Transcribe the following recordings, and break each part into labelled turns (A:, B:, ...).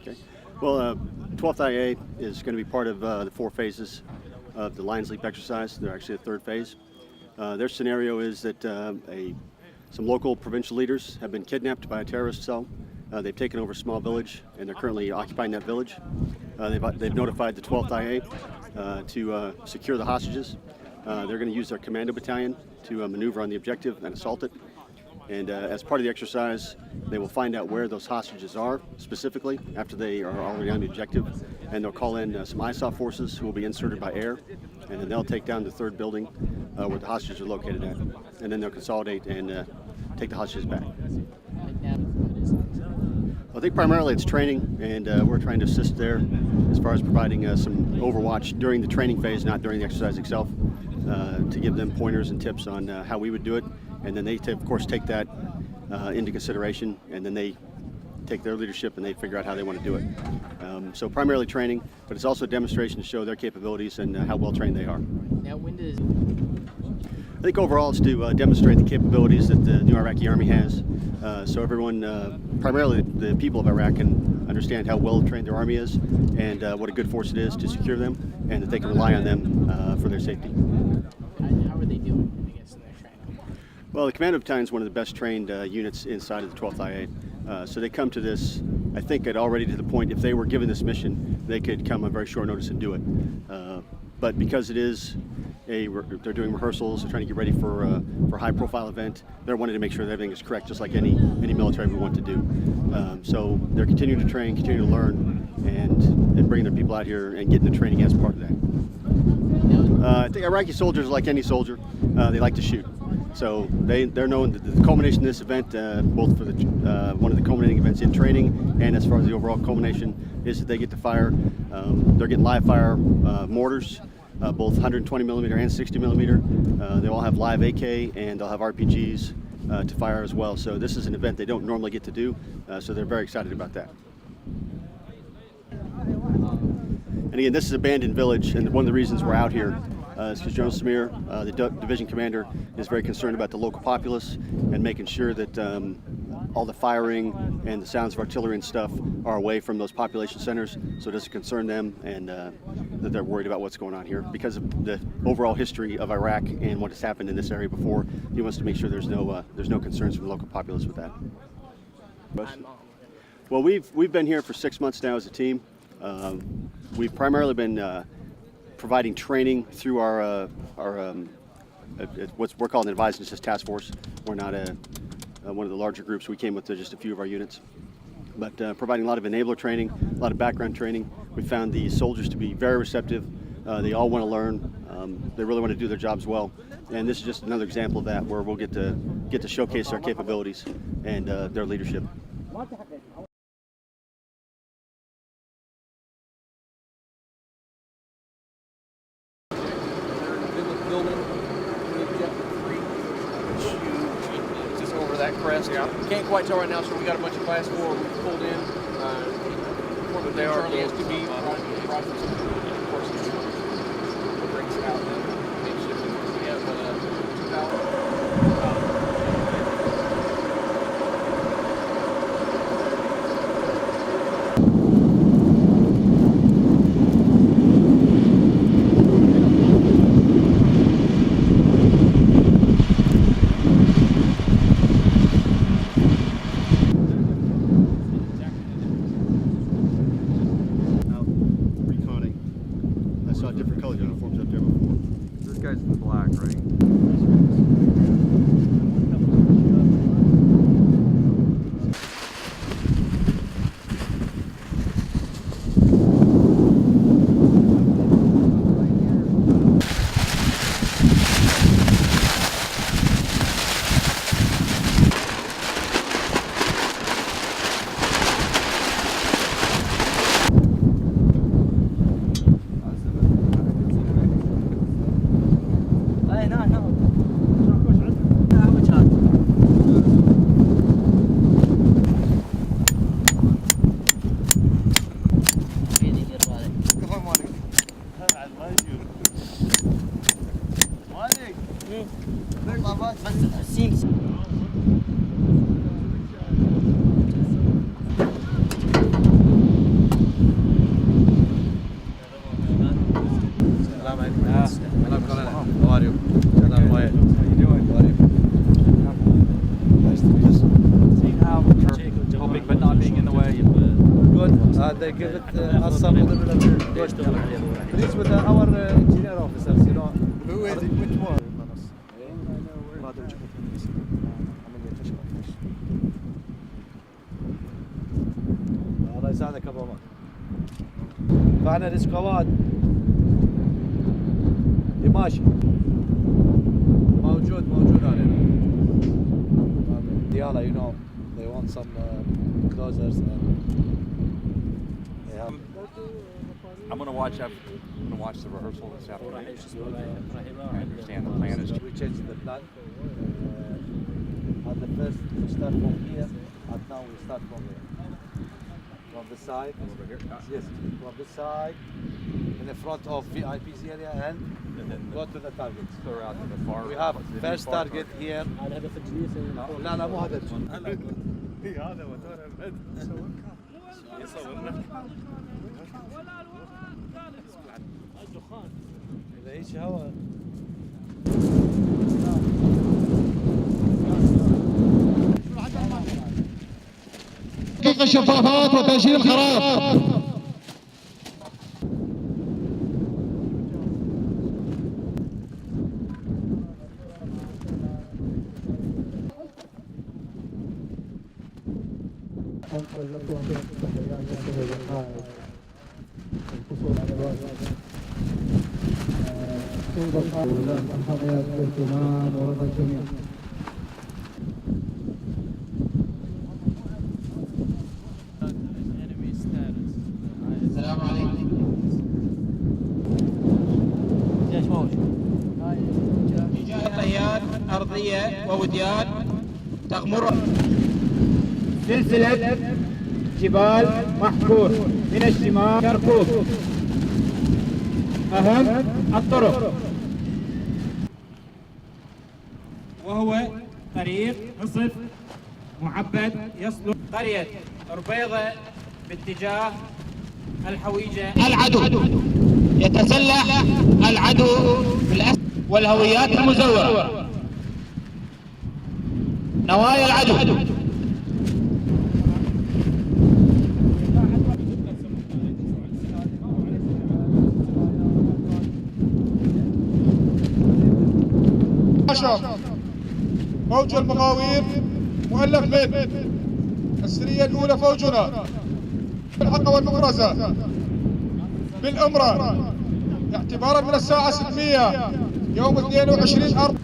A: Okay. Well, 12th IA is going to be part of the 4 phases of the Lions Leap exercise. They're actually the 3rd phase. Their scenario is that some local provincial leaders have been kidnapped by a terrorist cell. They've taken over a small village, and they're currently occupying that village. They've notified the 12th IA to secure the hostages. They're going to use their commando battalion to maneuver on the objective and assault it. And as part of the exercise, they will find out where those hostages are specifically after they are already on the objective. And they'll call in some ISOF forces who will be inserted by air. And then they'll take down the 3rd building where the hostages are located at. And then they'll consolidate and take the hostages back. I think primarily it's training, and we're trying to assist there as far as providing some overwatch during the training phase, not during the exercise itself, to give them pointers and tips on how we would do it. And then they, of course, take that into consideration, and then they take their leadership and they figure out how they want to do it. So primarily training, but it's also a demonstration to show their capabilities and how well trained they are.
B: Now, when does...
A: I think overall it's to demonstrate the capabilities that the new Iraqi Army has, so everyone, primarily the people of Iraq, can understand how well trained their army is and what a good force it is to secure them, and that they can rely on them for their safety.
B: How are they doing, I guess, in their training?
A: Well, the Commando Battalion is one of the best trained units inside of the 12th IA. So they come to this, I think, already to the point, if they were given this mission, they could come on very short notice and do it. But because it is they're doing rehearsals, they're trying to get ready for a high-profile event, they're wanting to make sure that everything is correct, just like any military would want to do. So they're continuing to train, continuing to learn, and bringing their people out here and getting the training as part of that. I think Iraqi soldiers, like any soldier, they like to shoot. So they're known that the culmination of this event, both for the one of the culminating events in training and as far as the overall culmination, is that they get to fire. They're getting live fire mortars, both 120 millimeter and 60 millimeter. They all have live AK, and they'll have RPGs to fire as well. So this is an event they don't normally get to do, so they're very excited about that. And again, this is abandoned village, and one of the reasons we're out here is because General Samir, the division commander, is very concerned about the local populace and making sure that all the firing and the sounds of artillery and stuff are away from those population centers, so it doesn't concern them, and that they're worried about what's going on here. Because of the overall history of Iraq and what has happened in this area before, he wants to make sure there's no concerns from the local populace with that. Well, we've been here for 6 months now as a team. We've primarily been providing training through our what we're calling an Advise and Assist Task Force. We're not one of the larger groups. We came with just a few of our units. But providing a lot of enabler training, a lot of background training. We found the soldiers to be very receptive. They all want to learn. They really want to do their jobs well. And this is just another example of that, where we'll get to showcase our capabilities and their leadership.
C: Just over that crest. Yeah. Can't quite tell right now, so we got a bunch of class 4 pulled in. But they are close to be. Of course, it brings out the makeshift. We have
A: I saw different colored uniforms up there before.
D: This guy's in black, right? They give it us some of the Please with our engineer officers, you know.
E: Who is it? Which one?
D: الله يساعدك ابو عمر. فعنا الاسكواد ماشي موجود علينا. يلا you know they want some closers and yeah.
F: I'm gonna watch the rehearsal this afternoon. I understand the plan is
D: We changed the plan. At the first we start from here, and now we start from here. From the side.
F: over here.
D: Yes, from the side, in the front of VIP's area, and
F: then
D: go to the targets.
F: clear out to the far.
D: We have
F: the
D: first
F: far
D: target here. لا لا مو هذا
E: هذا وترى
D: إذا هيك هواء
G: تحقيق الشفافات وتأجيل الخراب.
H: السلام عليكم. رجال طيار أرضية ووديان تغمر سلسلة جبال محفور من الشمال كركوك. أهم الطرق وهو طريق نصف معبد يصل قرية ربيضة باتجاه الحويجة. العدو يتسلح العدو بالأسلحة والهويات المزورة. نوايا العدو
I: فوج المغاوير مؤلف من السرية الأولى فوجنا الحق والمفرزة بالأمرة اعتبارا من الساعة 600 يوم 22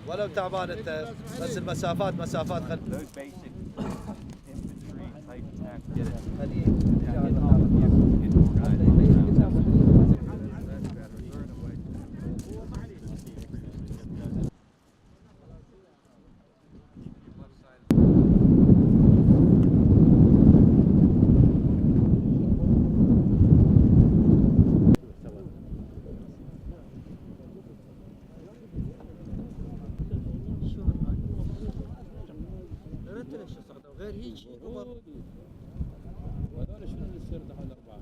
D: ولو تعبان انت بس المسافات خل
B: هيك قرود
J: وهذول شنو اللي يصير دحين الأربعة؟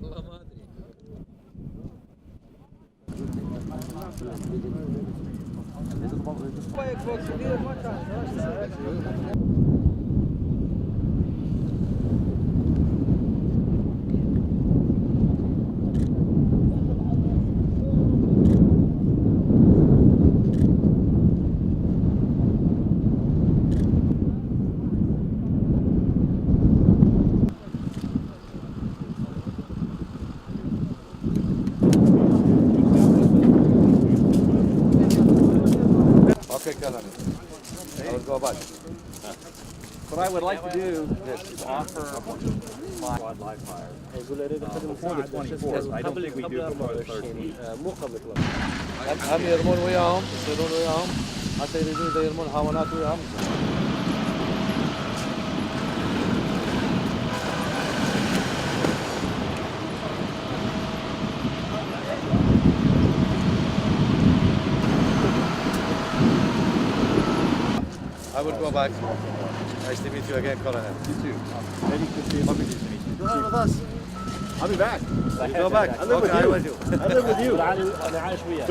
B: والله ما ادري.
F: Okay, cut on it. I would go back. What I would like to do is offer wildlife fire before the 24th. I don't think we do before the 13th.
D: مو قبل هم يرمون وياهم يصيرون وياهم حتى يريدون اذا يرمون حيوانات وياهم. I will go back. Nice to meet you again, Colonel.
F: You too. Maybe you could see lovely to meet you.
A: Go ahead with us. I'll be back.
D: You go back.
A: I live with
D: Okay,
A: you.
D: I will do.
A: I live with you.
J: أنا عايش وياك.